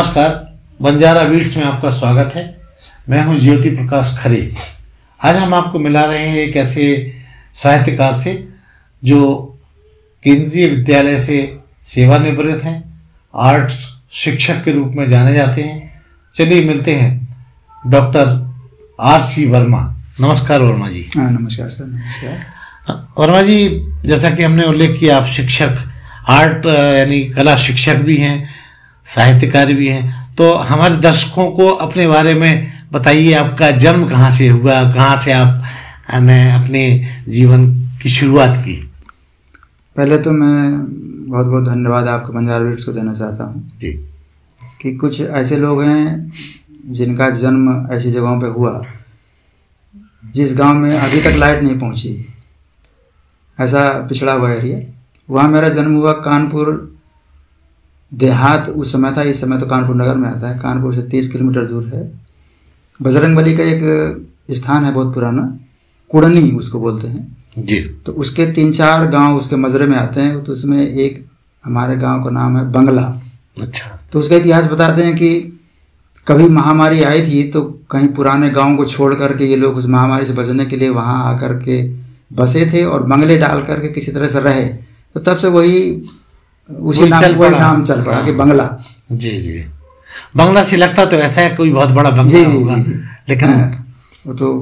नमस्कार, बंजारा बीट्स में आपका स्वागत है। मैं हूं ज्योति प्रकाश खरे। आज हम आपको मिला रहे हैं एक ऐसे साहित्यकार से जो केंद्रीय विद्यालय से सेवानिवृत्त हैं, आर्ट्स शिक्षक के रूप में जाने जाते हैं। चलिए मिलते हैं डॉक्टर R.C. वर्मा। नमस्कार वर्मा जी। हाँ, नमस्कार सर। नमस्कार वर्मा जी, जैसा कि हमने उल्लेख किया, आप शिक्षक, आर्ट यानी कला शिक्षक भी हैं, साहित्यकार भी हैं। तो हमारे दर्शकों को अपने बारे में बताइए, आपका जन्म कहाँ से हुआ, कहाँ से आपने अपने जीवन की शुरुआत की। पहले तो मैं बहुत बहुत धन्यवाद आपको बंजारा बीट्स को देना चाहता हूँ जी कि कुछ ऐसे लोग हैं जिनका जन्म ऐसी जगहों पे हुआ जिस गांव में अभी तक लाइट नहीं पहुंची, ऐसा पिछड़ा हुआ एरिया। वहाँ मेरा जन्म हुआ। कानपुर देहात उस समय था, इस समय तो कानपुर नगर में आता है। कानपुर से 30 किलोमीटर दूर है। बजरंगबली का एक स्थान है बहुत पुराना, कुड़नी उसको बोलते हैं जी। तो उसके 3-4 गांव उसके मजरे में आते हैं। तो उसमें एक हमारे गांव का नाम है बंगला। अच्छा। तो उसका इतिहास बताते हैं कि कभी महामारी आई थी तो कहीं पुराने गांव को छोड़ करके ये लोग उस महामारी से बचने के लिए वहां आकर के बसे थे और बंगले डाल करके किसी तरह से रहे। तो तब से वही उसी नाम वही नाम चल पड़ा कि बंगला। जी जी। बंगला से लगता तो ऐसा है कोई बहुत बड़ा बंगला होगा, लेकिन वो तो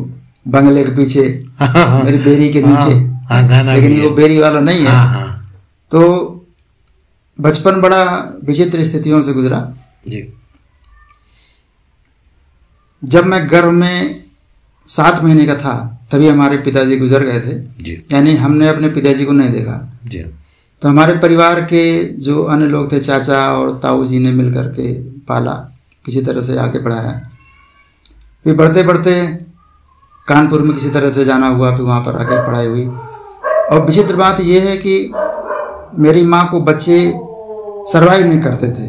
बंगले के पीछे मेरी बेरी के नीचे, लेकिन वो बेरी वाला नहीं है। तो बचपन बड़ा विचित्र स्थितियों से गुजरा जी। जब मैं गर्भ में 7 महीने का था तभी हमारे पिताजी गुजर गए थे जी। यानी हमने अपने पिताजी को नहीं देखा जी। तो हमारे परिवार के जो अन्य लोग थे, चाचा और ताऊ जी ने मिल करके पाला, किसी तरह से आके पढ़ाया। फिर बढ़ते बढ़ते कानपुर में किसी तरह से जाना हुआ, फिर वहाँ पर आके पढ़ाई हुई। और विचित्र बात यह है कि मेरी माँ को बच्चे सर्वाइव नहीं करते थे,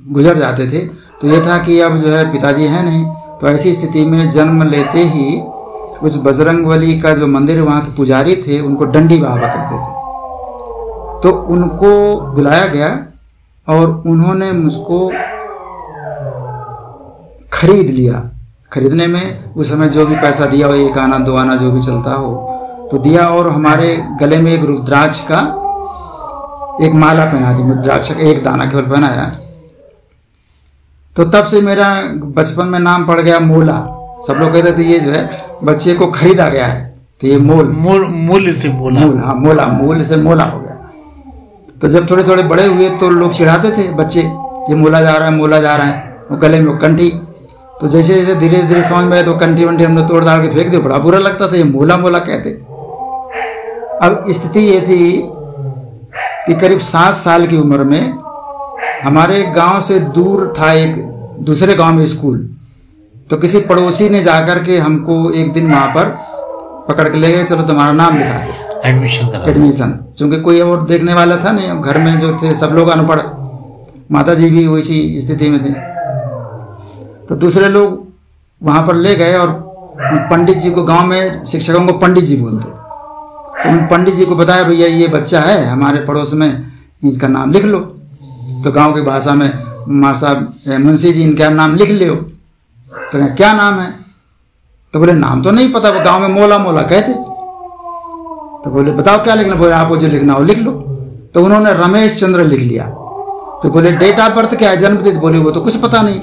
गुजर जाते थे। तो ये था कि अब जो है पिताजी है नहीं, तो ऐसी स्थिति में जन्म लेते ही उस बजरंगबली का जो मंदिर वहाँ के पुजारी थे उनको डंडी बाबा कहते थे। तो उनको बुलाया गया और उन्होंने मुझको खरीद लिया। खरीदने में उस समय जो भी पैसा दिया हो, 1 आना 2 आना जो भी चलता हो तो दिया, और हमारे गले में एक रुद्राक्ष का एक माला पहना दी। रुद्राक्ष का एक दाना केवल पहनाया। तो तब से मेरा बचपन में नाम पड़ गया मोला। सब लोग कहते थे ये जो है बच्चे को खरीदा गया है, तो ये मूल से मोला। हाँ, मोला, मूल से मोला हो गया। तो जब थोड़े थोड़े बड़े हुए तो लोग चिढ़ाते थे बच्चे, ये मोला जा रहा है, मोला जा रहा है। वो गले में कंठी, तो जैसे जैसे धीरे धीरे समझ में आए तो कंठी वंठी हमने तोड़ दाड़ के फेंक दिया। बड़ा बुरा लगता था, ये मोला मोला कहते। अब स्थिति ये थी कि करीब 7 साल की उम्र में हमारे गांव से दूर था एक दूसरे गांव में स्कूल। तो किसी पड़ोसी ने जाकर के हमको एक दिन वहां पर पकड़ के ले गए, चलो तुम्हारा नाम लिखा है, एडमिशन। क्योंकि कोई और देखने वाला था नहीं, घर में जो थे सब लोग अनपढ़, माता जी भी वैसी स्थिति में थे। तो दूसरे लोग वहां पर ले गए और पंडित जी को, गांव में शिक्षकों को पंडित जी बोलते, तो उन पंडित जी को बताया भैया ये बच्चा है हमारे पड़ोस में, इनका नाम लिख लो। तो गांव की भाषा में माँ साहब, मुंशी जी इनका नाम लिख लो। तो क्या नाम है? तो बोले नाम तो नहीं पता, गांव में मोला मोला कहते। तो बोले बताओ क्या लिखना? बोले आपको जो लिखना हो लिख लो। तो उन्होंने रमेश चंद्र लिख लिया। तो बोले डेट ऑफ बर्थ क्या है, जन्मतिथि? बोले वो तो कुछ पता नहीं।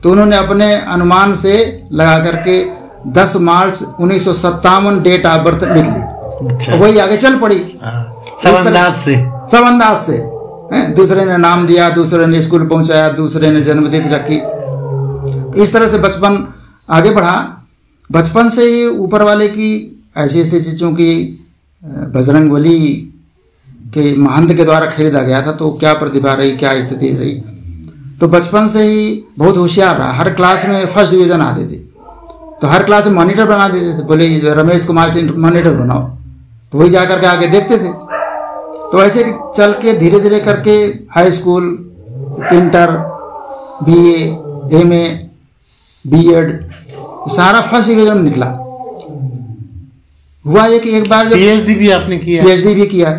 तो उन्होंने अपने अनुमान से लगा करके 10 मार्च 1957 डेट ऑफ बर्थ लिख ली। अच्छा। वही आगे चल पड़ी सब अंदाज से। दूसरे ने नाम दिया, दूसरे ने स्कूल पहुंचाया, दूसरे ने जन्मतिथि रखी। इस तरह से बचपन आगे बढ़ा। बचपन से ही ऊपर वाले की ऐसी स्थिति, चूंकि बजरंगबली के महंत के द्वारा खरीदा गया था, तो क्या प्रतिभा रही, क्या स्थिति रही। तो बचपन से ही बहुत होशियार रहा। हर क्लास में फर्स्ट डिवीजन आते थे। तो हर क्लास में मॉनिटर बना देते थे। बोले ये रमेश कुमार मॉनिटर बनाओ, तो वही जाकर के आगे देखते थे। तो ऐसे चल के धीरे धीरे करके high school, inter, BA, MA, B.Ed सारा फर्स्ट डिवीजन निकला। हुआ ये कि एक बार PhD भी आपने किया? PhD भी किया।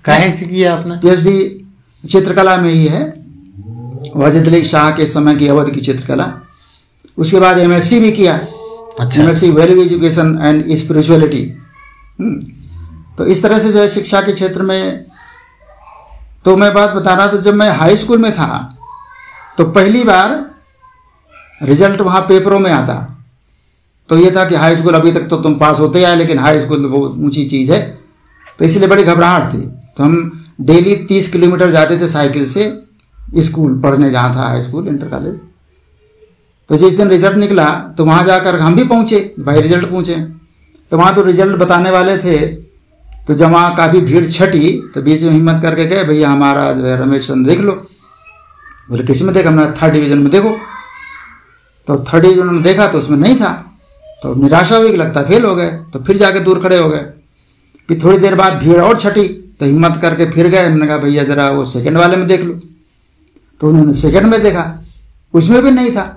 कहाँ से किया आपने? PhD चित्रकला में ही है वाजिद अली शाह के समय की अवध की चित्रकला। उसके बाद MSc भी किया। अच्छा। MSc value education and spirituality. तो इस तरह से जो है शिक्षा के क्षेत्र में, तो मैं बात बता रहा था, जब मैं हाई स्कूल में था तो पहली बार रिजल्ट वहाँ पेपरों में आता, तो ये था कि हाई स्कूल अभी तक तो तुम पास होते आए, लेकिन हाई स्कूल तो बहुत ऊंची चीज़ है, तो इसलिए बड़ी घबराहट थी। तो हम डेली 30 किलोमीटर जाते थे साइकिल से स्कूल पढ़ने, जहाँ था हाई स्कूल, इंटर कॉलेज। तो जिस दिन रिजल्ट निकला तो वहाँ जाकर हम भी पहुँचे, भाई रिजल्ट पहुँचे, तो वहाँ तो रिजल्ट बताने वाले थे। तो जब वहाँ काफ़ी भीड़ छटी तो बीच में हिम्मत करके गए, भैया हमारा जो है रमेश चंद्र देख लो। बोले किस में देखा? हमने 3rd डिवीजन में देखो। तो 3rd डिवीजन में देखा तो उसमें नहीं था, तो निराशा हुई कि लगता फेल हो गए। तो फिर जाके दूर खड़े हो गए। फिर थोड़ी देर बाद भीड़ और छटी तो हिम्मत करके फिर गए। हमने कहा भैया जरा वो 2nd वाले में देख लो। तो उन्होंने 2nd में देखा, उसमें भी नहीं था।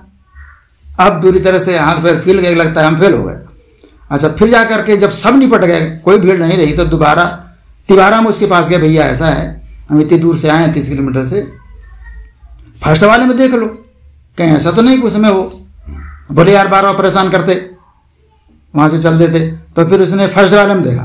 अब बुरी तरह से हाथ पैर फैल गए, लगता है हम फेल हो गए। अच्छा, फिर जा करके जब सब निपट गए, कोई भीड़ नहीं रही, तो दोबारा तिवारा में उसके पास गया, भैया ऐसा है हम इतनी दूर से आए हैं 30 किलोमीटर से, 1st वाले में देख लो, कहीं ऐसा तो नहीं कि उसमें हो। बोले यार बार बार परेशान करते, वहां से चल देते। तो फिर उसने 1st वाले में देखा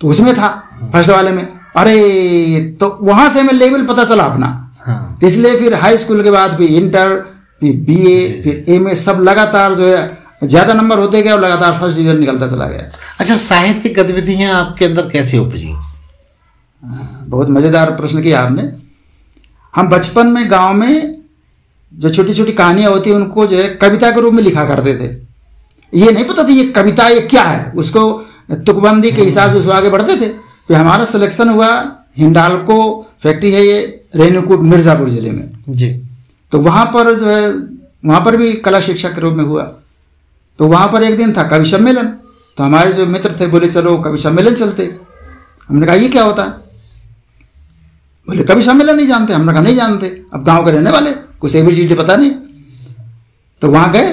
तो उसमें था 1st वाले में। अरे, तो वहां से हमें लेवल पता चला अपना। हाँ। तो इसलिए फिर हाई स्कूल के बाद फिर इंटर, फिर BA, फिर MA, सब लगातार जो है ज्यादा नंबर होते गए और लगातार 1st डिवीजन निकलता चला गया। अच्छा, साहित्यिक गतिविधियां आपके अंदर कैसे उपजी? बहुत मजेदार प्रश्न किया आपने। हम बचपन में गांव में जो छोटी छोटी कहानियां होती है उनको जो है कविता के रूप में लिखा करते थे। ये नहीं पता था ये कविता ये क्या है, उसको तुकबंदी के हिसाब से उसको आगे बढ़ते थे। फिर हमारा सिलेक्शन हुआ, हिंडाल्को फैक्ट्री है ये रेणुकूट मिर्जापुर जिले में जी। तो वहां पर जो है, वहां पर भी कला शिक्षक के रूप में हुआ। तो वहां पर एक दिन था कवि सम्मेलन, तो हमारे जो मित्र थे बोले चलो कवि सम्मेलन चलते। हमने कहा ये क्या होता है? बोले कवि सम्मेलन नहीं जानते? हमने कहा नहीं जानते, अब गांव के रहने वाले, कुछ ABCD पता नहीं। तो वहां गए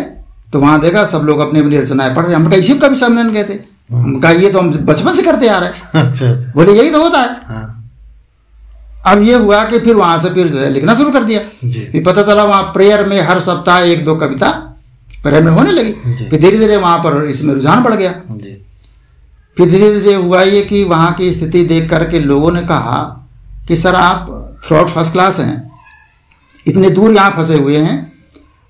तो वहां देखा सब लोग अपनी अपनी रचनाएं पढ़ रहे। हमने कहा इसी कवि सम्मेलन कहते। हम कहा ये तो हम बचपन से करते आ रहे हैं। अच्छा। बोले यही तो होता है। हाँ। अब ये हुआ कि फिर वहां से फिर जो है लिखना शुरू कर दिया। फिर पता चला वहां प्रेयर में हर सप्ताह 1-2 कविता प्रेयर में होने लगी। फिर धीरे धीरे वहां पर इसमें रुझान बढ़ गया। फिर धीरे धीरे हुआ ये कि वहां की स्थिति देख करके लोगों ने कहा कि सर आप थ्रू आउट 1st क्लास हैं, इतने दूर यहाँ फंसे हुए हैं।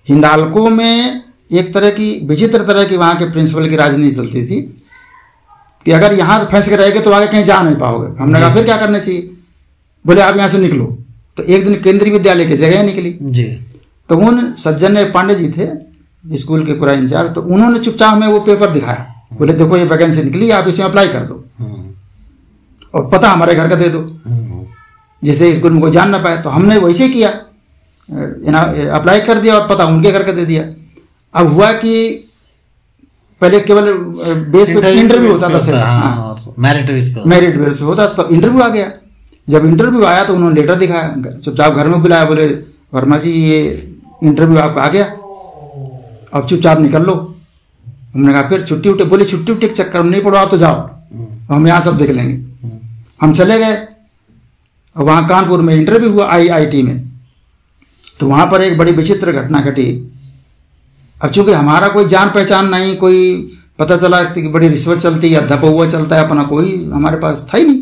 हिंडाल्को में एक तरह की विचित्र तरह की वहां के प्रिंसिपल की राजनीति चलती थी कि अगर यहाँ फंस के रहेंगे तो आगे कहीं जा नहीं पाओगे। हमने कहा फिर क्या करना चाहिए? बोले आप यहाँ से निकलो। तो एक दिन केंद्रीय विद्यालय की जगह निकली जी। तो उन सज्जन पांडे जी थे स्कूल के पूरा इंचार्ज, तो उन्होंने चुपचाप में वो पेपर दिखाया। बोले देखो ये वैकेंसी निकली, आप इसमें अप्लाई कर दो और पता हमारे घर का दे दो, जिससे स्कूल में कोई जान ना पाए। तो हमने वैसे किया, अप्लाई कर दिया और पता उनके घर का दे दिया। अब हुआ कि पहले केवल बेस पे इंटरव्यू होता था, मेरिट बेस पे होता, तो इंटरव्यू आ गया। जब इंटरव्यू आया तो उन्होंने लेटर दिखाया, चुपचाप घर में बुलाया, बोले वर्मा जी ये इंटरव्यू आपका आ गया, अब चुपचाप निकल लो। हमने कहा फिर छुट्टी उट्टी? बोले छुट्टी उट्टी के चक्कर में नहीं पड़ो, आप तो जाओ, हम यहाँ सब देख लेंगे। हम चले गए, वहाँ कानपुर में इंटरव्यू हुआ IIT में। तो वहाँ पर एक बड़ी विचित्र घटना घटी। अब चूंकि हमारा कोई जान पहचान नहीं, कोई पता चला कि बड़ी रिश्वत चलती है, धपौआ चलता है, अपना कोई हमारे पास था ही नहीं।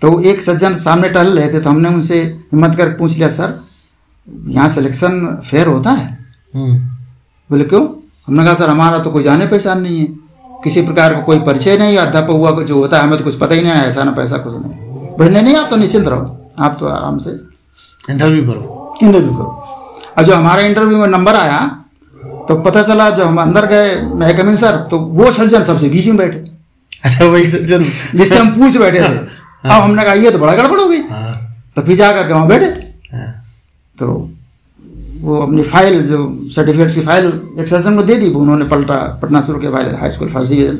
तो एक सज्जन सामने टहल रहे थे, तो हमने उनसे हिम्मत कर पूछ लिया, सर यहाँ सिलेक्शन फेयर होता है? बोले क्यों? हमने कहा सर हमारा तो कोई जाने पहचान नहीं है, किसी प्रकार का कोई परिचय नहीं, अध्यापक हुआ को जो होता है हमें तो कुछ पता ही नहीं है, ऐसा ना पैसा कुछ नहीं। बोले नहीं आप तो निश्चिंत रहो, आप तो आराम से इंटरव्यू करो। और जो हमारा इंटरव्यू में नंबर आया तो पता चला, जो हम अंदर गए, मैं कम इन सर, तो वो सज्जन सबसे बीच में बैठे। अच्छा, वही सज्जन जिससे हम पूछ बैठे थे। अब हमने कहा ये तो बड़ा गड़बड़ हो गई। तो फिर जाकर के वहाँ बैठे, तो वो अपनी फाइल, जो सर्टिफिकेट्स की फाइल एक सेशन में दे दी, उन्होंने पढ़ना शुरू किया, file high school 1st division.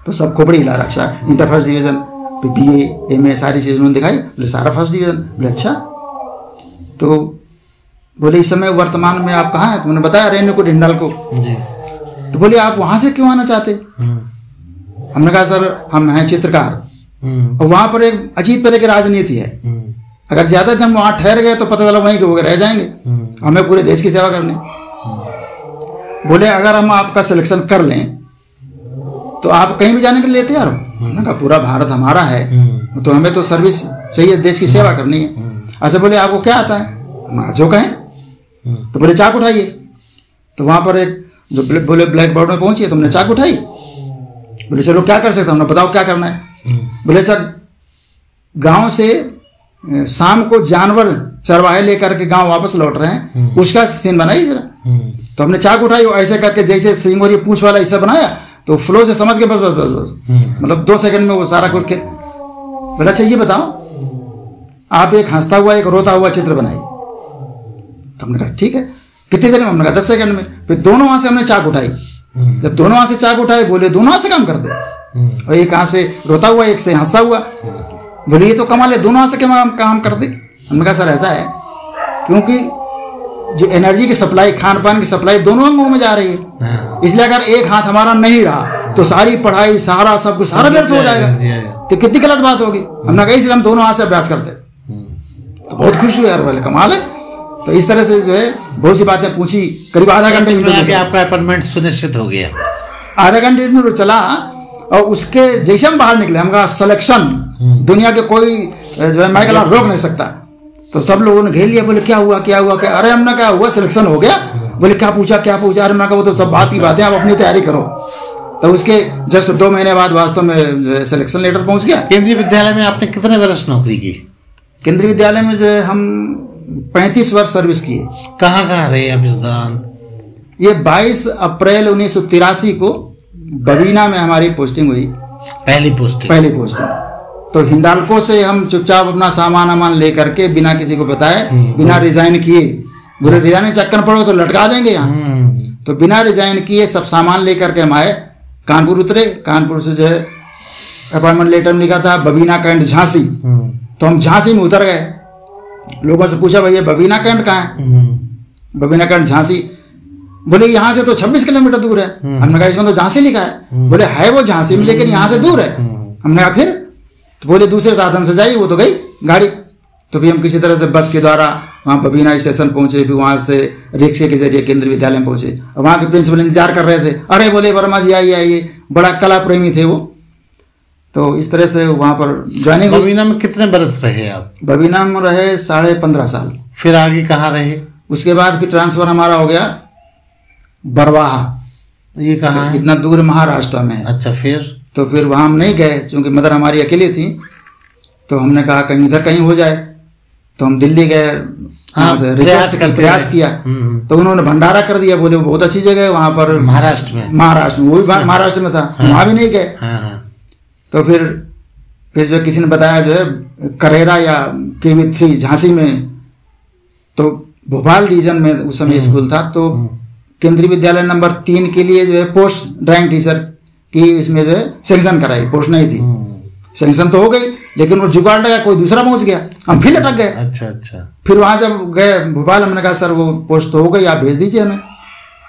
तो सबको बड़ी हिला, अच्छा इंटर 1st डिवीजन, फिर BA MA सारी चीज़ उन्होंने दिखाई, बोले सारा 1st डिवीजन। बोले अच्छा, तो बोले इस समय वर्तमान में आप कहाँ हैं? तो उन्होंने बताया रेणुकूट हिंडाल्को। तो बोले आप वहाँ से क्यों आना चाहते? हमने कहा सर हम हैं चित्रकार, और वहाँ पर एक अजीब तरह की राजनीति है अगर ज्यादा दिन वहां ठहर गए तो पता चला वहीं के वो रह जाएंगे, हमें पूरे देश की सेवा करनी। बोले अगर हम आपका सिलेक्शन कर लें तो आप कहीं भी जाने के लिए तैयार हो? हमने कहा पूरा भारत हमारा है, तो हमें तो सर्विस चाहिए, देश की सेवा करनी है। अच्छा बोले आपको क्या आता है? जो कहें। तो बोले चाक उठाइए। तो वहां पर एक जो बोले ब्लैक बोर्ड में पहुंची, तो हमने चाक उठाई। बोले चलो क्या कर सकते, हमने बताओ क्या करना है। बोले अच्छा गांव से शाम को जानवर चरवाहे लेकर के गांव वापस लौट रहे हैं, उसका सीन बनाइए जरा। तो हमने चाक उठाई और ऐसे करके जैसे सिंह और ये पूंछ वाला ऐसा बनाया, तो फ्लो से समझ के बस बस बस बस मतलब 2 सेकंड में वो सारा कुछ के। बोला अच्छा ये बताओ आप एक हंसता हुआ एक रोता हुआ चित्र बनाइए। तो हमने कहा ठीक है, कितनी देर में? हमने कहा 10 सेकंड में। फिर दोनों हाथ से हमने चाक उठाई। जब दोनों हाथ से चाक उठाए, बोले दोनों हाथ से काम कर दे, और एक हाथ से रोता हुआ एक से हंसता हुआ। बोले ये तो कमाल है, दोनों हाथ से काम कर दे। हमने कहा सर ऐसा है क्योंकि जो एनर्जी की सप्लाई, खान पान की सप्लाई दोनों अंगों में जा रही है, इसलिए अगर एक हाथ हमारा नहीं रहा तो सारी पढ़ाई सारा सब कुछ सारा व्यर्थ हो जाएगा। तो कितनी गलत बात होगी। हमने कहा इसलिए हम दोनों हाथ से अभ्यास करते। तो बहुत खुश हुए यार, बोले कमाल है। तो इस तरह से जो है बहुत सी बातें पूछी, करीब आधा घंटे में आपका अपॉइंटमेंट सुनिश्चित हो गया। आधा घंटे में चला और उसके जैसे हम बाहर निकले, हम कहा सिलेक्शन दुनिया के कोई जो है मैं रोक नहीं सकता। तो सब लोगों ने घेर लिया, बोले क्या हुआ क्या हुआ क्या? अरे हमने क्या हुआ, सिलेक्शन हो गया। बोले क्या पूछा? अरे हमने कहा वो तो सब बात की बातें, आप अपनी तैयारी करो। तो उसके जस्ट 2 महीने बाद वास्तव में सिलेक्शन लेटर पहुंच गया। केंद्रीय विद्यालय में आपने कितने वर्ष नौकरी की? केंद्रीय विद्यालय में जो है हम 35 वर्ष सर्विस किए। कहाँ रहे आप इस दौरान? ये 22 अप्रैल 1983 को बबीना में हमारी पोस्टिंग हुई, पहली पोस्टिंग। तो हिंडाल्को से हम चुपचाप अपना सामान लेकर के बिना किसी को बताए, बिना रिजाइन किए, बोले रिजाइन चक्कर पड़ो तो लटका देंगे यहाँ। तो बिना रिजाइन किए सब सामान लेकर के हम आए, कानपुर उतरे। कानपुर से जो है अपॉइंटमेंट लेटर में लिखा था बबीना कैंट झांसी। तो हम झांसी में उतर गए। लोगों से पूछा भैया बबीना कैंट कहाँ है? बबीना कैंट झांसी। बोले यहाँ से तो 26 किलोमीटर दूर है। हमने कहा इसमें तो झांसी लिखा है। बोले है वो झांसी में, लेकिन यहाँ से दूर है। हमने कहा फिर? तो बोले दूसरे साधन से जाइए, वो तो गई गाड़ी। तो भी हम किसी तरह से बस के द्वारा वहाँ बबीना स्टेशन पहुंचे, फिर वहां से रिक्शे के जरिए केंद्रीय विद्यालय में पहुंचे। और वहां के प्रिंसिपल इंतजार कर रहे थे, अरे बोले वर्मा जी आइए, बड़ा कला प्रेमी थे वो। तो इस तरह से वहां पर ज्वाइनिंग। बबीना में कितने बरस रहे आप? बबीना में रहे 15.5 साल। फिर आगे कहाँ रहे? उसके बाद फिर ट्रांसफर हमारा हो गया बरवाहा। ये कहाँ? इतना दूर महाराष्ट्र में। अच्छा फिर? तो फिर वहां हम नहीं गए, क्योंकि मदर हमारी अकेली थी। तो हमने कहा कहीं इधर कहीं हो जाए। तो हम दिल्ली गए, प्रयास किया। तो उन्होंने भंडारा कर दिया, बोले बहुत अच्छी जगह है वहां पर, महाराष्ट्र में वो भी महाराष्ट्र में था। वहां भी नहीं गए। तो फिर जो किसी ने बताया जो है करेरा या KV3 झांसी में, तो भोपाल रीजन में उस समय स्कूल था। तो केंद्रीय विद्यालय नंबर 3 के लिए जो है पोस्ट ड्राइंग टीचर की इसमें जो है सेंक्शन कराई, पोस्ट नहीं थी। सेंक्शन तो हो गई, लेकिन वो जुगाड़ लगा, कोई दूसरा पहुंच गया, हम फिर लटक गए। अच्छा। फिर वहां जब गए भोपाल, हमने कहा सर वो पोस्ट तो हो गई, आप भेज दीजिए हमें।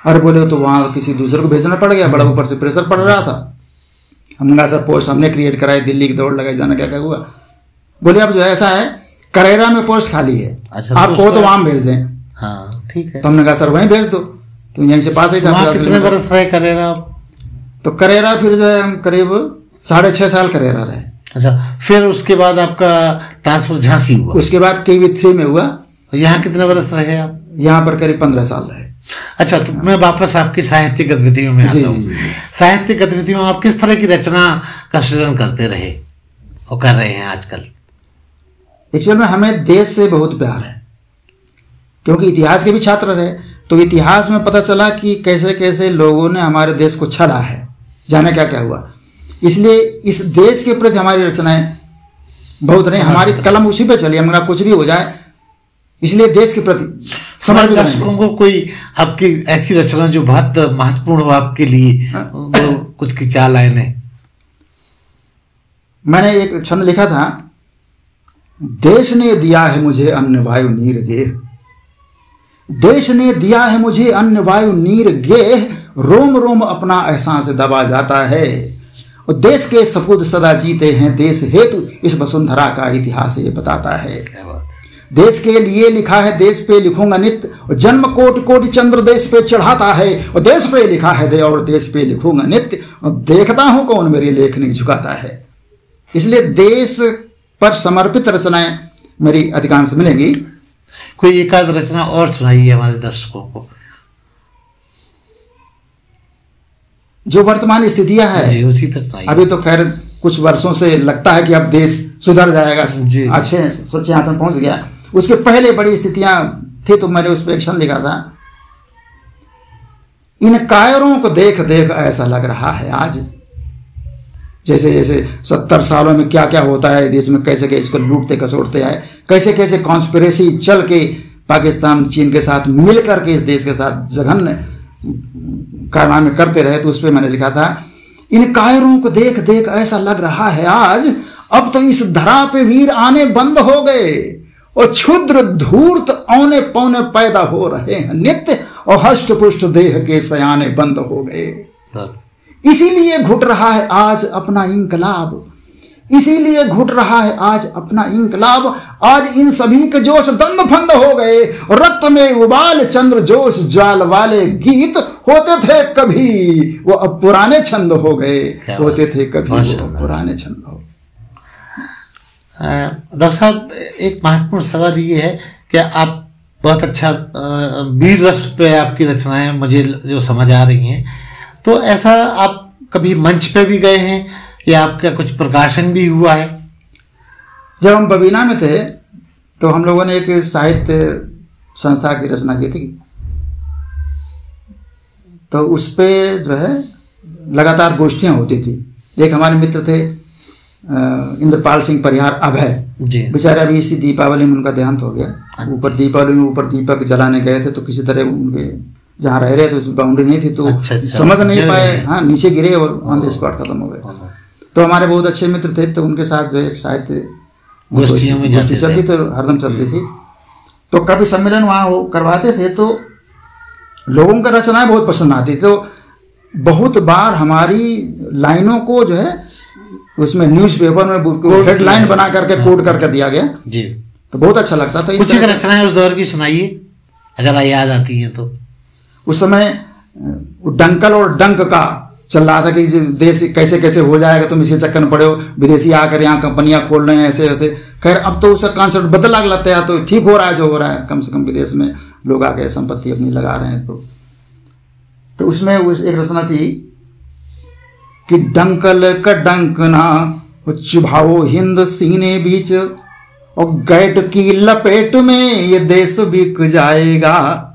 अरे बोले तो वहां किसी दूसरे को भेजना पड़ गया, बड़ा ऊपर से प्रेशर पड़ रहा था। हमने कहा सर पोस्ट हमने क्रिएट कराई, दिल्ली की दौड़ लगाई, जाना क्या क्या हुआ। बोले अब जो है ऐसा है करेरा में पोस्ट खाली है, आप कहो तो वहां भेज दें। हाँ ठीक है। तो हमने कहा सर वहीं भेज दो। तो यहीं से पास ही था। कितने बरस रहे करेरा? तो करेरा फिर जो है हम करीब 6.5 साल करेरा रहे। अच्छा, फिर उसके बाद आपका ट्रांसफर झांसी हुआ? उसके बाद KV3 में हुआ। यहाँ कितने बरस रहे आप? यहाँ पर करीब 15 साल रहे। अच्छा, तो मैं वापस आपकी साहित्यिक गतिविधियों में आता हूँ। साहित्यिक गतिविधियों में आप किस तरह की रचना का सृजन करते रहे और कर रहे हैं आजकल? एक्चुअल में हमें देश से बहुत प्यार है, क्योंकि इतिहास के भी छात्र रहे। तो इतिहास में पता चला कि कैसे कैसे लोगों ने हमारे देश को छला है, जाने क्या क्या हुआ। इसलिए इस देश के प्रति हमारी रचनाएं बहुत नहीं, हमारी कलम उसी पे चली। हमारा कुछ भी हो जाए, इसलिए देश के प्रति समर्पित। दर्शकों को कोई आपकी ऐसी रचना जो बहुत महत्वपूर्ण हो आपके लिए, वो कुछ की चाल आए नहीं? मैंने एक छंद लिखा था, देश ने दिया है मुझे अन्न वायु नीर गेह, देश ने दिया है मुझे अन्न वायु नीर गेह, रोम रोम अपना एहसास दबा जाता है, और देश के सपूत सदा जीते हैं देश हेतु, इस वसुंधरा का इतिहास ये बताता है। क्या बात। देश के लिए लिखा है, देश पे लिखूंगा नित्य, और जन्म कोटि कोटि चंद्र देश पे चढ़ाता है, और देश पे लिखा है दे और देश पे लिखूंगा नित्य, और देखता हूं कौन मेरी लेखनी झुकाता है। इसलिए देश पर समर्पित रचनाएं मेरी अधिकांश मिलेंगी। कोई एक आध रचना और सुनाइए हमारे दर्शकों को। जो वर्तमान स्थितियां है जी, उसी पे सुनाइए। अभी तो खैर कुछ वर्षों से लगता है कि अब देश सुधर जाएगा, अच्छे सच्चे हाथ में पहुंच गया। उसके पहले बड़ी स्थितियां थी, तो मैंने उस पर एक क्षण लिखा था, इन कायरों को देख देख ऐसा लग रहा है आज, जैसे जैसे 70 सालों में क्या क्या होता है देश में, कैसे कैसे इसको लूटते खसोटते आए, कैसे कैसे कॉन्स्पिरेसी चल के पाकिस्तान चीन के साथ मिल करके इस देश के साथ जघन्य कारनामे करते रहे। तो उस पर मैंने लिखा था, इन कायरों को देख देख ऐसा लग रहा है आज, अब तो इस धरा पे वीर आने बंद हो गए, और क्षुद्र धूर्त औने पौने पैदा हो रहे हैं नित्य, और हष्ट पुष्ट देह के सयाने बंद हो गए। इसीलिए घुट रहा है आज अपना इंकलाब, इसीलिए घुट रहा है आज अपना इंकलाब, आज इन सभी के जोश दंग फंद हो गए, और रक्त में उबाल चंद्र जोश ज्वाल वाले गीत होते थे कभी, वो अब पुराने छंद हो गए, होते थे कभी वो पुराने छंद हो। डॉक्टर साहब, एक महत्वपूर्ण सवाल ये है कि आप बहुत अच्छा वीर रस पे आपकी रचनाएं मुझे जो समझ आ रही हैं, तो ऐसा आप कभी मंच पे भी गए हैं या आपका कुछ प्रकाशन भी हुआ है? जब हम बबीना में थे तो हम लोगों ने एक साहित्य संस्था की रचना की थी, तो उस पे जो है लगातार गोष्ठियां होती थी। एक हमारे मित्र थे इंद्रपाल सिंह परिहार अभय, बेचारे अभी इसी दीपावली में उनका देहांत हो गया। ऊपर दीपावली में ऊपर दीपक जलाने गए थे, तो किसी तरह उनके जहाँ रह रहे थे उस बाउंड्री नहीं थी, तो समझ नहीं पाए, हाँ नीचे गिरे और ऑन द स्पॉट खत्म हो गए। तो हमारे बहुत अच्छे मित्र थे, तो उनके साथ जो एक साहित्य गोष्ठी चलती थी, हरदम चलती थी। तो कभी सम्मेलन वहाँ करवाते थे, तो लोगों का रचनाएं बहुत पसंद आती, तो बहुत बार हमारी लाइनों को जो है उसमें न्यूज़पेपर में हेडलाइन बना करके कोड करके दिया गया जी, तो बहुत अच्छा लगता था। कुछ रचनाएं उस दौर की सुनाइए अगर याद आती हैं तो। उस समय डंकल और डंक का चल रहा था कि देश कैसे कैसे हो जाएगा, तुम इसके चक्कर में पड़े हो, विदेशी आकर यहाँ कंपनियां खोल रहे हैं ऐसे ऐसे। खैर अब तो उसका कॉन्सेप्ट बदल लगता है, तो ठीक हो रहा है जो हो रहा है, कम से कम विदेश में लोग आके संपत्ति अपनी लगा रहे हैं। तो उसमें एक रचना थी कि डंकल का डंकना चुभाओ हिंद सीने बीच, और गैट की लपेट में ये देश बिक जाएगा।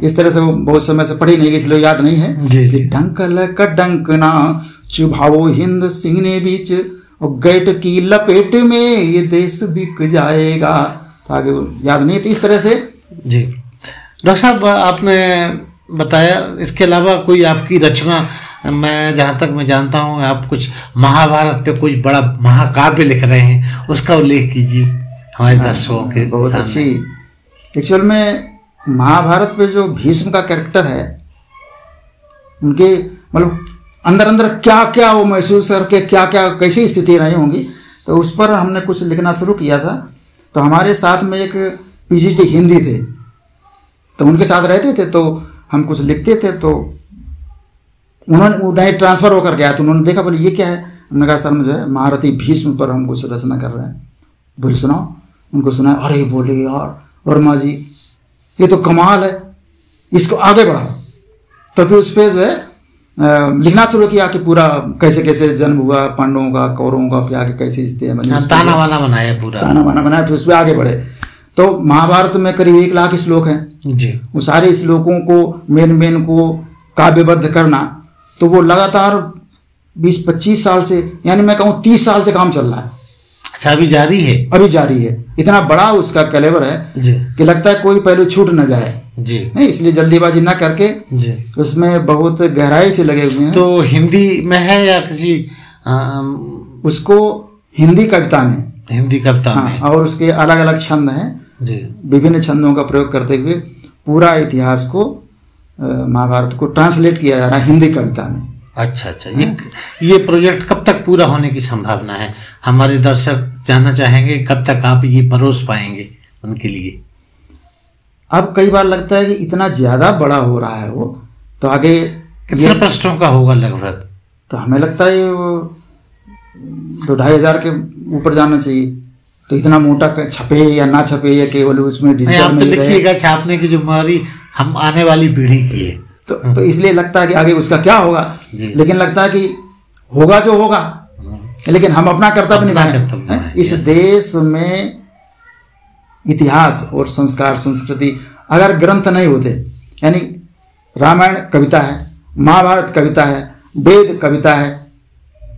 इस तरह से वो बहुत समय से पढ़ी नहीं, इसलिए याद नहीं है कि डंकल का डंकना चुभाओ हिंद सीने बीच, और गैट की लपेट में ये देश बिक जाएगा। आगे याद नहीं, तो इस तरह से जी। डॉक्टर साहब, आपने बताया इसके अलावा कोई आपकी रचना, मैं जहाँ तक मैं जानता हूँ आप कुछ महाभारत पे कुछ बड़ा महाकाव्य लिख रहे हैं, उसका उल्लेख कीजिए हमारे दर्शकों के। बहुत अच्छी, एक्चुअल में महाभारत पे जो भीष्म का कैरेक्टर है, उनके मतलब अंदर अंदर क्या क्या वो महसूस करके क्या क्या कैसी स्थिति रही होंगी, तो उस पर हमने कुछ लिखना शुरू किया था। तो हमारे साथ में एक पीजीटी हिंदी थे, तो उनके साथ रहते थे, तो हम कुछ लिखते थे, तो उन्हें ट्रांसफर होकर गया, तो उन्होंने देखा, बोले ये क्या है। हमने कहा सर मुझे महारथी भीष्म पर हम कुछ रचना कर रहे हैं। बोले सुनाओ। उनको सुना, अरे बोले यार वर्मा जी ये तो कमाल है, इसको आगे बढ़ाओ। तो फिर उस पर जो है लिखना शुरू किया कि पूरा कैसे कैसे जन्म हुआ पांडवों का, कौरवों का, फिर आगे कैसी स्थिति बनी, ताना वाना बनाया, पूरा ताना वाना बनाया, फिर उस पर आगे बढ़े। तो महाभारत में करीब 1 लाख श्लोक हैं जी। वो सारे श्लोकों को मेन को काव्यबद्ध करना, तो वो लगातार 20-25 साल से, यानी मैं कहूँ 30 साल से काम चल रहा है। अच्छा, अभी जारी है? अभी जारी है। इतना बड़ा उसका कैलेबर है जी कि लगता है कोई पहलू छूट न जाए जी, इसलिए जल्दीबाजी ना करके जी उसमें बहुत गहराई से लगे हुए हैं। तो हिंदी में है या किसी उसको हिंदी कविता में, हिंदी कविता में, और उसके अलग अलग छंद हैं जी, विभिन्न छंदों का प्रयोग करते हुए पूरा इतिहास को, महाभारत को ट्रांसलेट किया जा रहा है हिंदी कविता में। अच्छा अच्छा, ये प्रोजेक्ट कब तक पूरा होने की संभावना है? हमारे दर्शक जानना चाहेंगे कब तक आप ये परोस पाएंगे उनके लिए। अब कई बार लगता है कि इतना ज्यादा बड़ा हो रहा है वो, तो आगे कितने पृष्ठों का होगा लगभग? तो हमें लगता है वो 2-2,500 के ऊपर जाना चाहिए। तो इतना मोटा छपे या ना छपे या केवल उसमें डिजिटल में लिखिएगा, छापने की जिम्मेदारी हम आने वाली पीढ़ी की है। तो इसलिए लगता है कि आगे उसका क्या होगा, लेकिन लगता है कि होगा जो होगा, लेकिन हम अपना कर्तव्य निभाएं। इस देश में इतिहास और संस्कार संस्कृति अगर ग्रंथ नहीं होते, यानी रामायण कविता है, महाभारत कविता है, वेद कविता है,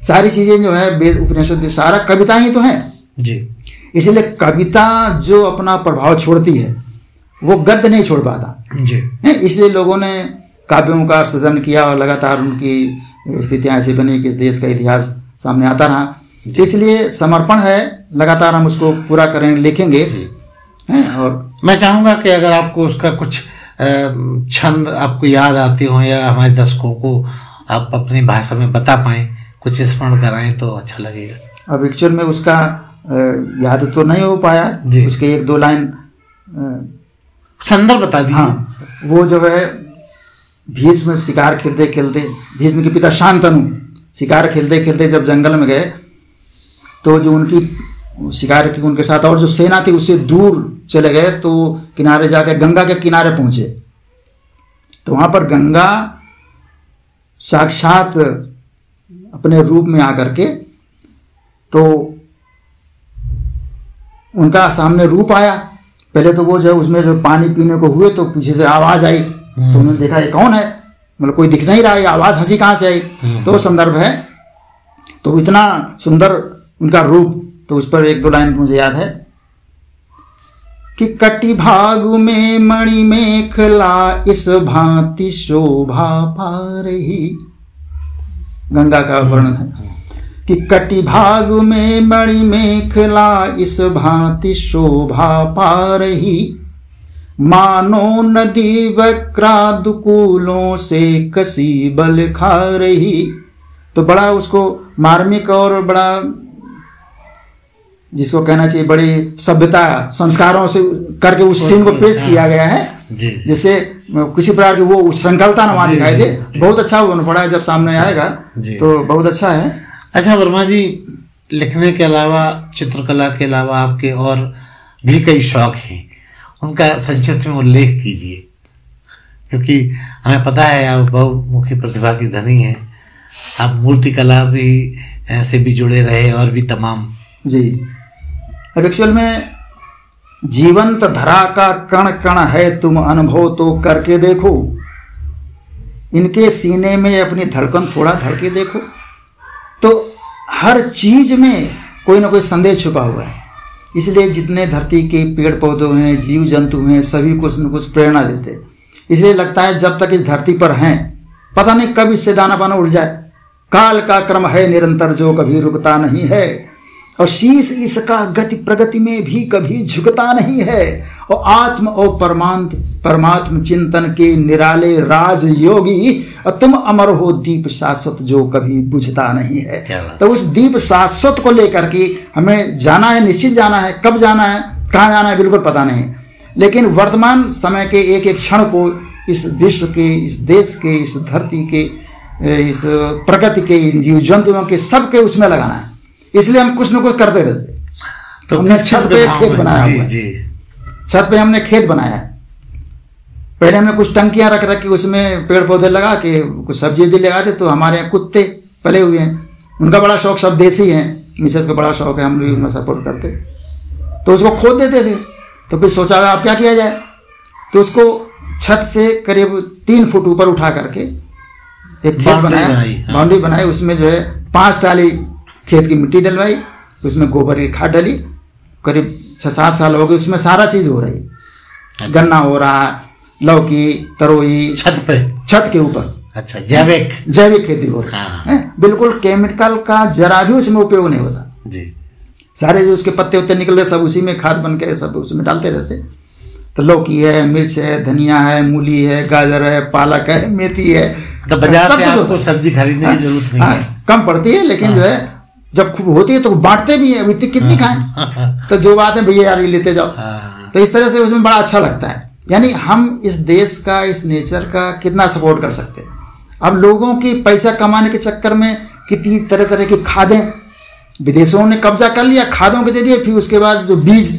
सारी चीजें जो है वेद उपनिषद सारा कविता ही तो है जी। इसलिए कविता जो अपना प्रभाव छोड़ती है वो गद्य नहीं छोड़ पाता जी। इसलिए लोगों ने काव्यों का सृजन किया और लगातार उनकी स्थितियां ऐसी बनी कि इस देश का इतिहास सामने आता रहा। तो इसलिए समर्पण है, लगातार हम उसको पूरा करें, लिखेंगे। और मैं चाहूंगा कि अगर आपको उसका कुछ छंद आपको याद आते हो या हमारे दर्शकों को आप अपनी भाषा में बता पाएं, कुछ स्मरण कराएं तो अच्छा लगेगा। अब एक्चुअल में उसका याद तो नहीं हो पाया, उसके 1-2 लाइन संदर्भ बता दीजिए। हाँ, वो जो है भीष्म शिकार खेलते खेलते, भीष्म के पिता शांतनु शिकार खेलते खेलते जब जंगल में गए तो जो उनकी शिकार की उनके साथ और जो सेना थी उससे दूर चले गए, तो किनारे जाकर गंगा के किनारे पहुंचे। तो वहां पर गंगा साक्षात अपने रूप में आकर के तो उनका सामने रूप आया। पहले तो वो जो उसमें जो पानी पीने को हुए तो पीछे से आवाज आई, तो उन्होंने देखा ये कौन है, मतलब कोई दिख नहीं रहा है, आवाज हंसी कहां से आई। तो संदर्भ है, तो इतना सुंदर उनका रूप। तो उस पर 1-2 लाइन मुझे याद है कि कटि भाग में मणि मेखला इस भांति शोभा पा रही। गंगा का वर्णन है कि कटि भाग में मणि मेखला इस भांति शोभा पा रही, मानो नदी वक्रादुकूलों से कसी बल खा रही। तो बड़ा उसको मार्मिक और बड़ा जिसको कहना चाहिए बड़ी सभ्यता संस्कारों से करके उस सीन को पेश किया गया है, जिससे किसी प्रकार की वो उच्छृंखलता न वहां दिखाई दे। बहुत अच्छा बन पड़ा है, जब सामने आएगा तो बहुत अच्छा है। अच्छा वर्मा जी, लिखने के अलावा चित्रकला के अलावा आपके और भी कई शौक हैं, उनका संक्षिप्त में उल्लेख कीजिए, क्योंकि हमें पता है आप बहुमुखी प्रतिभा की धनी हैं। आप मूर्ति कला भी ऐसे भी जुड़े रहे और भी तमाम। जी, अब एक्चुअल में जीवंत धरा का कण कण है, तुम अनुभव तो करके देखो, इनके सीने में अपनी धड़कन थोड़ा धड़के देखो। तो हर चीज में कोई ना कोई संदेश छुपा हुआ है। इसलिए जितने धरती के पेड़ पौधे हैं, जीव जंतु हैं, सभी कुछ न कुछ प्रेरणा देते। इसलिए लगता है जब तक इस धरती पर हैं, पता नहीं कब इससे दाना पाना उड़ जाए। काल का क्रम है निरंतर जो कभी रुकता नहीं है, और शीश इसका गति प्रगति में भी कभी झुकता नहीं है। और आत्म और परमात्म चिंतन के निराले राज योगी, और तुम अमर हो दीप शाश्वत जो कभी बुझता नहीं है। तो उस दीप शाश्वत को लेकर के हमें जाना है, निश्चित जाना है। कब जाना है, कहाँ जाना है, बिल्कुल पता नहीं, लेकिन वर्तमान समय के एक एक क्षण को इस विश्व के, इस देश के, इस धरती के, इस प्रकृति के, इन जीव जंतुओं के, सबके उसमें लगाना है। इसलिए हम कुछ न कुछ करते रहते। तो हमने छत पे खेत बनाया हुआ है, छत पे हमने खेत बनाया है। पहले हमने कुछ टंकियां रख रखी, उसमें पेड़ पौधे लगा के कुछ सब्जी भी लगाते। तो हमारे यहाँ कुत्ते पले हुए हैं, उनका बड़ा शौक, सब देसी हैं, मिसेस का बड़ा शौक है, हम भी उनमें सपोर्ट करते। तो उसको खोद देते थे। तो फिर सोचा अब क्या किया जाए, तो उसको छत से करीब 3 फुट ऊपर उठा करके एक खेत बनाया, बाउंड्री बनाई। उसमें जो है 5 टाली खेत की मिट्टी डलवाई, उसमें गोबर की खाद डाली। करीब 6-7 साल हो गए, उसमें सारा चीज हो रही है। अच्छा। गन्ना हो रहा, लौकी, तरोई, छत के ऊपर। अच्छा, जैविक खेती हो रही है। बिल्कुल केमिकल का जरा भी उसमें उपयोग नहीं होता जी। सारे जो उसके पत्ते उत्ते निकलते सब उसी में खाद बन के सब उसमें डालते रहते। तो लौकी है, मिर्च है, धनिया है, मूली है, गाजर है, पालक है, मेथी है, तो बाजार से आपको सब्जी खरीदने की जरूरत नहीं है, कम पड़ती है, लेकिन जो है जब खूब होती है तो बांटते भी है, इतनी कितनी खाएं। तो जो बात है भैया यार ये लेते जाओ, तो इस तरह से उसमें बड़ा अच्छा लगता है। यानी हम इस देश का, इस नेचर का कितना सपोर्ट कर सकते हैं। अब लोगों की पैसा कमाने के चक्कर में कितनी तरह तरह की खादें विदेशों ने कब्जा कर लिया खादों के जरिए, फिर उसके बाद जो बीज,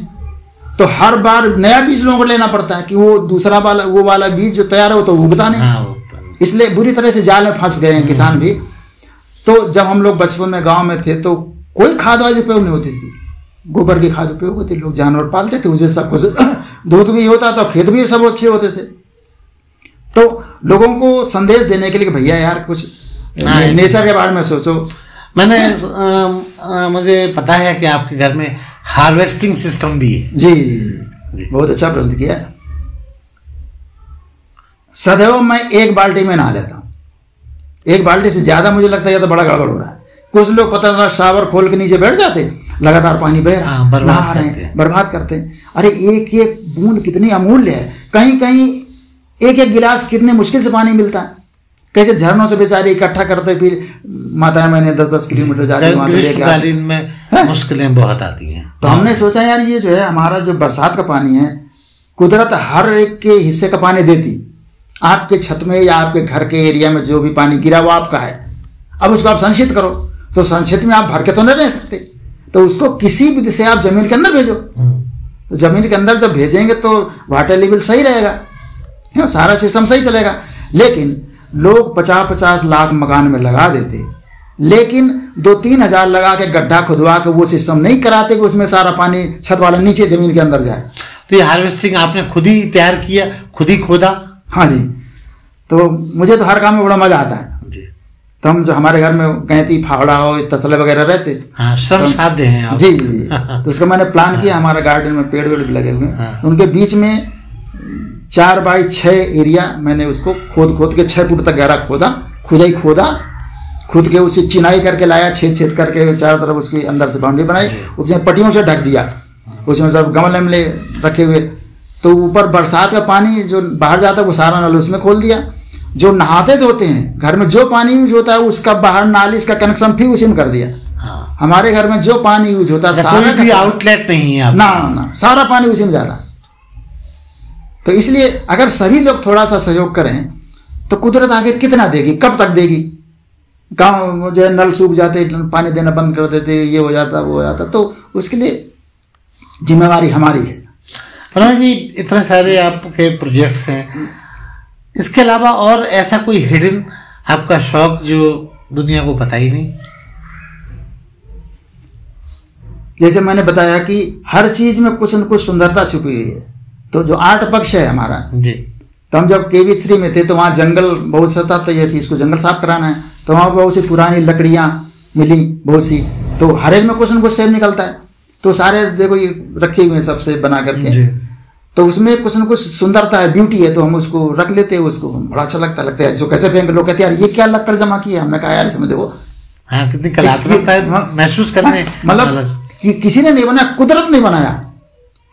तो हर बार नया बीज लोगों को लेना पड़ता है कि वो दूसरा वाला, वो वाला बीज जो तैयार हो तो उगता नहीं। इसलिए बुरी तरह से जाल में फंस गए हैं किसान भी। तो जब हम लोग बचपन में गांव में थे तो कोई खाद वाली उपयोग नहीं होती थी, गोबर की खाद उपयोग होती, लोग जानवर पालते थे, उसे सब कुछ दूध भी होता तो खेत भी सब अच्छे होते थे। तो लोगों को संदेश देने के लिए भैया यार कुछ नेचर के बारे में सोचो। मैंने मुझे पता है कि आपके घर में हार्वेस्टिंग सिस्टम भी है। जी, बहुत अच्छा प्रश्न किया। सदैव मैं एक बाल्टी में नहा लेता हूँ, एक बाल्टी से ज्यादा मुझे लगता है तो बड़ा गड़बड़ हो रहा है। कुछ लोग पता चला शावर खोल के नीचे बैठ जाते, लगातार पानी बह रहा, नहा रहे हैं, बर्बाद करते हैं। अरे एक एक बूंद कितनी अमूल्य है, कहीं कहीं एक एक गिलास कितने मुश्किल से पानी मिलता है, कैसे झरनों से बेचारे इकट्ठा करते, फिर माता मैंने 10-10 किलोमीटर जाके वहां से लेके आते में मुश्किलें बहुत आती हैं। तो हमने सोचा यार ये जो है हमारा जो बरसात का पानी है, कुदरत हर एक के हिस्से का पानी देती, आपके छत में या आपके घर के एरिया में जो भी पानी गिरा वो आपका है, अब उसको आप संचित करो। तो संचित में आप भर के तो नहीं रह सकते, तो उसको किसी विधि से आप जमीन के अंदर भेजो। तो जमीन के अंदर जब भेजेंगे तो वाटर लेवल सही रहेगा, सारा सिस्टम सही चलेगा। लेकिन लोग 50-50 लाख मकान में लगा देते, लेकिन 2-3 हजार लगा के गड्ढा खुदवा के वो सिस्टम नहीं कराते कि उसमें सारा पानी छत वाला नीचे जमीन के अंदर जाए। तो ये हार्वेस्टिंग आपने खुद ही तैयार किया, खुद ही खोदा? हाँ जी, तो मुझे तो हर काम में बड़ा मजा आता है जी। तो हम जो हमारे घर में गैती, फावड़ा हो, तसले वगैरह रहते, हाँ, श्रम साध्य हैं आप। जी जी। तो उसका मैंने प्लान किया, हमारा गार्डन में पेड़ वेड़ भी लगे हुए हैं, उनके बीच में 4x6 एरिया मैंने उसको खोद के 6 फुट तक गहरा खोदा, खुद के उसे चिनाई करके लाया, छेद करके चारों तरफ उसके अंदर से बाउंड्री बनाई, उसमें पट्टियों से ढक दिया, उसमें सब गमले में रखे हुए। तो ऊपर बरसात का पानी जो बाहर जाता है वो सारा नल उसमें खोल दिया। जो नहाते धोते हैं घर में जो पानी यूज होता है उसका बाहर नाली का कनेक्शन फिर उसी में कर दिया। हाँ। हमारे घर में जो पानी यूज होता है सारा कोई आउटलेट नहीं है ना, सारा पानी उसी में जाता। तो इसलिए अगर सभी लोग थोड़ा सा सहयोग करें तो कुदरत आगे कितना देगी, कब तक देगी। गांव जो है नल सूख जाते, पानी देना बंद कर देते, ये हो जाता वो हो जाता, तो उसके लिए जिम्मेवारी हमारी है। प्रधान जी, इतने सारे आपके प्रोजेक्ट्स हैं, इसके अलावा और ऐसा कोई हिडन आपका शौक जो दुनिया को पता ही नहीं? जैसे मैंने बताया कि हर चीज में कुछ न कुछ सुंदरता छुपी हुई है। तो जो आर्ट पक्ष है हमारा जी, तो हम जब KV3 में थे तो वहाँ जंगल बहुत सा था, तो ये कि इसको जंगल साफ कराना है, तो वहाँ बहुत सी पुरानी लकड़ियाँ मिली बहुत सी, तो हर एक में कुछ न कुछ सेब निकलता है। तो सारे देखो ये रखे हुए हैं सबसे बना करके, तो उसमें कुछ न कुछ सुंदरता है, ब्यूटी है, तो हम उसको रख लेते हैं, उसको बड़ा अच्छा लगता है। इसको कैसे फेंक, लोग कहते हैं यार ये क्या लकड़ जमा किया, हमने कहा यार इसमें देखो हाँ कितनी कलात्मक है, महसूस करने मतलब कि किसी ने नहीं बनाया, कुदरत ने बनाया।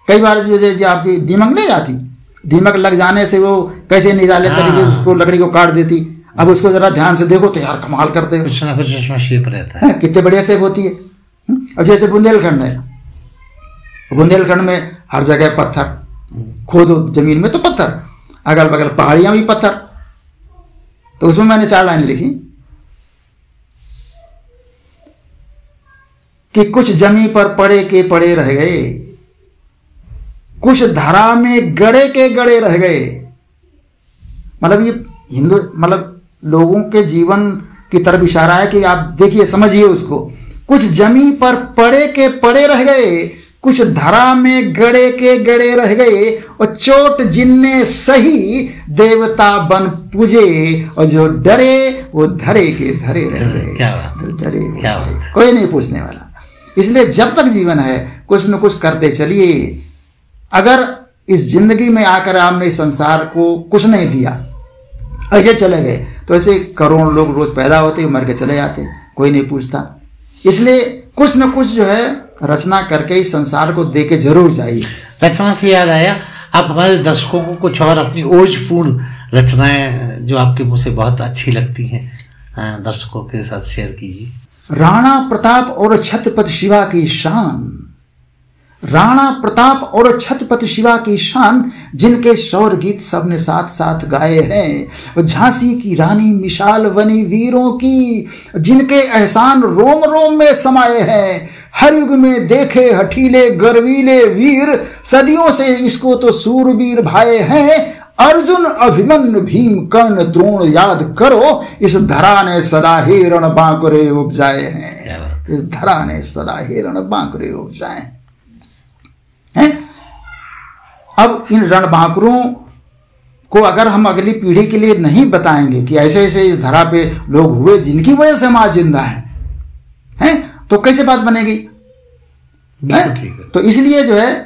कई बार जो आपकी दीमक नहीं आती, दीमक लग जाने से वो कैसे निराले तरीके उसको लकड़ी को काट देती, अब उसको जरा ध्यान से देखो तो यार कमाल करते, कुछ ना कुछ उसमें शेप रहता है, कितने बढ़िया शेप होती है। और जैसे बुंदेलखंड है, बुंदेलखंड में हर जगह पत्थर, खोदो जमीन में तो पत्थर, अगल बगल पहाड़ियां भी पत्थर। तो उसमें मैंने 4 लाइन लिखी कि कुछ जमी पर पड़े के पड़े रह गए, कुछ धारा में गड़े के गड़े रह गए। मतलब ये हिंदू मतलब लोगों के जीवन की तरफ इशारा है कि आप देखिए समझिए उसको। कुछ जमी पर पड़े के पड़े रह गए, कुछ धरा में गड़े के गड़े रह गए, और चोट जिनने सही देवता बन पूजे, और जो डरे वो धरे के धरे रह गए। तो डरे कोई नहीं पूछने वाला। इसलिए जब तक जीवन है कुछ न कुछ करते चलिए। अगर इस जिंदगी में आकर आपने इस संसार को कुछ नहीं दिया, ऐसे चले गए, तो ऐसे करोड़ों लोग रोज पैदा होते मर के चले जाते, कोई नहीं पूछता। इसलिए कुछ न कुछ जो है रचना करके इस संसार को देके जरूर जाइए। रचना से याद आया, आप हमारे दर्शकों को कुछ और अपनी ओजपूर्ण रचनाएं जो आपके मुंह से बहुत अच्छी लगती हैं दर्शकों के साथ शेयर कीजिए। राणा प्रताप और छत्रपति शिवा की शान, राणा प्रताप और छत्रपति शिवा की शान, जिनके शौर्य गीत सबने साथ साथ गाए हैं। झांसी की रानी मिसाल बनी वीरों की, जिनके एहसान रोम रोम में समाये हैं। हर युग में देखे हठीले गर्वीले वीर, सदियों से इसको तो सूरवीर भाए हैं। अर्जुन अभिमन्यु भीम कर्ण द्रोण याद करो, इस धरा ने सदा हिरण बांकुरे उपजाए हैं। इस धरा ने सदा हिरण बांकुरे उपजाए हैं। अब इन रणबांकुरों को अगर हम अगली पीढ़ी के लिए नहीं बताएंगे कि ऐसे ऐसे इस धरा पे लोग हुए जिनकी वजह से हम आज जिंदा हैं, तो कैसे बात बनेगी? तो इसलिए जो है,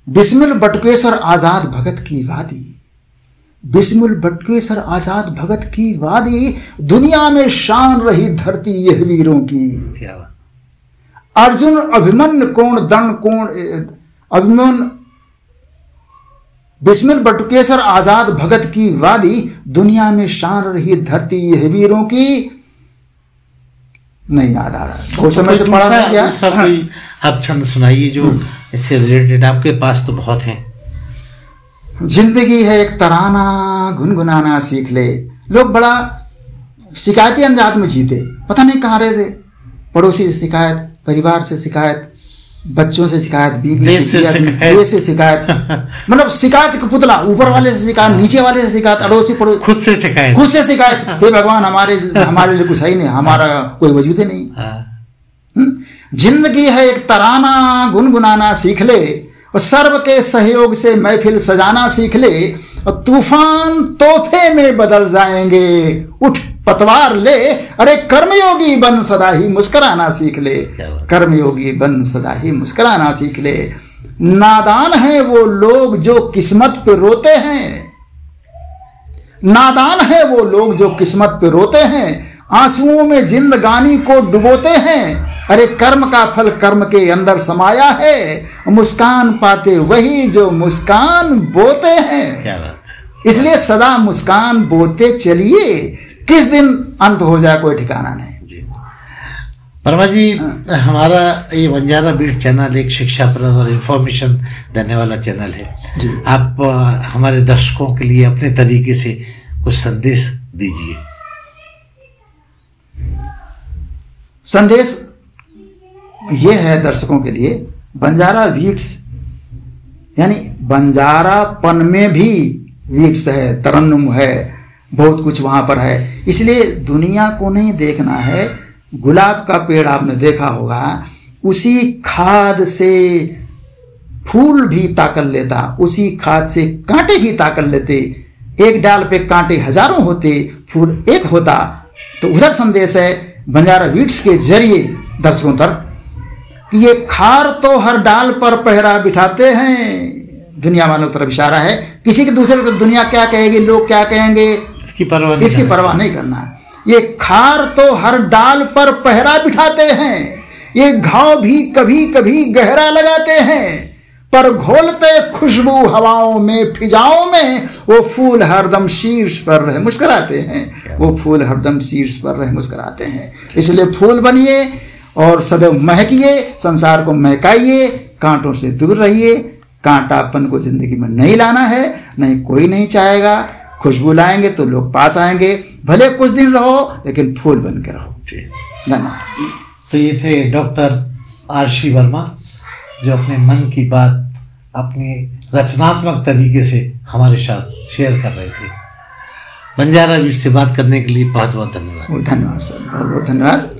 बिस्मिल बटुकेश्वर आजाद भगत की वादी, बिस्मिल बटुकेश्वर आजाद भगत की वादी, दुनिया में शान रही धरती यह वीरों की। अर्जुन अभिमन्यु कोण दंड कोण अभिमन्यु, बिस्मिल बटुकेश्वर आजाद भगत की वादी, दुनिया में शान रही धरती यह वीरों की। नहीं याद आ रहा, बहुत समय से पढ़ा था क्या? सब कोई आप छंद सुनाइए जो इससे रिलेटेड, आपके पास तो बहुत हैं। जिंदगी है एक तराना, गुनगुनाना सीख ले। लोग बड़ा शिकायती अंदाज में जीते, पता नहीं कहाँ रहे थे। पड़ोसी से शिकायत, परिवार से शिकायत, बच्चों से शिकायत, बीवी देश से शिकायत मतलब शिकायत का पुतला, ऊपर वाले से शिकायत, नीचे वाले से शिकायत, अड़ोसी पड़ोसी, खुद से शिकायत। हे भगवान, हमारे लिए कुछ है ही नहीं, हमारा कोई वजूद ही नहीं। जिंदगी है एक तराना, गुनगुनाना सीख ले, और सर्व के सहयोग से महफिल सजाना सीख ले, और तूफान तोहफे में बदल जाएंगे, उठ पतवार ले, अरे कर्मयोगी बन सदा ही मुस्कुराना सीख ले। कर्मयोगी बन सदा ही मुस्कुराना सीख ले। नादान है वो लोग जो किस्मत पे रोते हैं, नादान है वो लोग जो किस्मत पे रोते हैं, आंसुओं में जिंदगानी को डुबोते हैं। अरे कर्म का फल कर्म के अंदर समाया है, मुस्कान पाते वही जो मुस्कान बोते हैं। क्या बात। इसलिए सदा मुस्कान बोते चलिए, किस दिन अंत हो जाए कोई ठिकाना नहीं। जी वर्मा जी, हमारा ये बंजारा बीट चैनल एक शिक्षाप्रद और इंफॉर्मेशन देने वाला चैनल है जी। आप हमारे दर्शकों के लिए अपने तरीके से कुछ संदेश दीजिए। संदेश ये है दर्शकों के लिए, बंजारा बीट्स यानी बंजारापन में भी बीट्स है, तरन्नुम है, बहुत कुछ वहां पर है। इसलिए दुनिया को नहीं देखना है। गुलाब का पेड़ आपने देखा होगा, उसी खाद से फूल भी ताकल लेता, उसी खाद से कांटे भी ताकल लेते। एक डाल पे कांटे हजारों होते, फूल एक होता। तो उधर संदेश है बंजारा बीट्स के जरिए दर्शकों तक कि ये खार तो हर डाल पर पहरा बिठाते हैं। दुनिया वालों तरफ इशारा है, किसी के दूसरे को दुनिया क्या कहेगी, लोग क्या कहेंगे, इसकी परवाह नहीं करना। ये खार तो हर डाल पर पहरा बिठाते हैं, ये घाव भी कभी कभी गहरा लगाते हैं, पर घोलते खुशबू हवाओं में फिजाओं में, वो फूल हरदम शीर्ष पर रहे मुस्कुराते हैं, वो फूल हरदम शीर्ष पर रहे मुस्कुराते हैं। इसलिए फूल बनिए और सदैव महकिए, संसार को महकाइए, कांटों से दूर रहिए। कांटापन को जिंदगी में नहीं लाना है, नहीं कोई नहीं चाहेगा। खुशबू लाएंगे तो लोग पास आएंगे, भले कुछ दिन रहो लेकिन फूल बन के रहो। धन्यवाद। तो ये थे डॉक्टर आरसी वर्मा, जो अपने मन की बात अपनी रचनात्मक तरीके से हमारे साथ शेयर कर रहे थे। बंजारा बीट से बात करने के लिए बहुत बहुत धन्यवाद। धन्यवाद सर, बहुत बहुत धन्यवाद।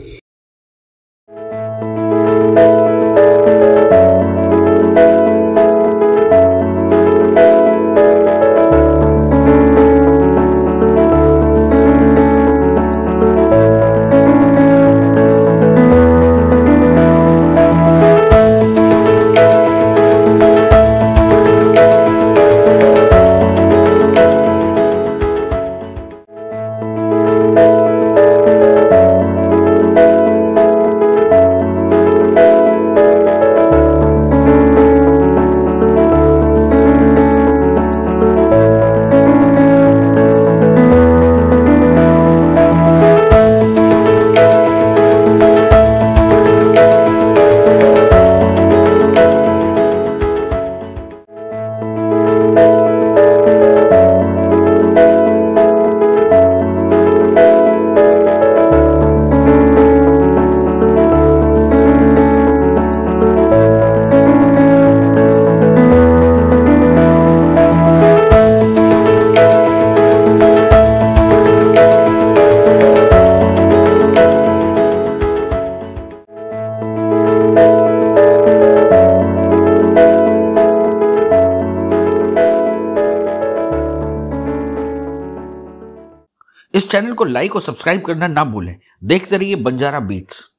इस चैनल को लाइक और सब्सक्राइब करना ना भूलें। देखते रहिए बंजारा बीट्स।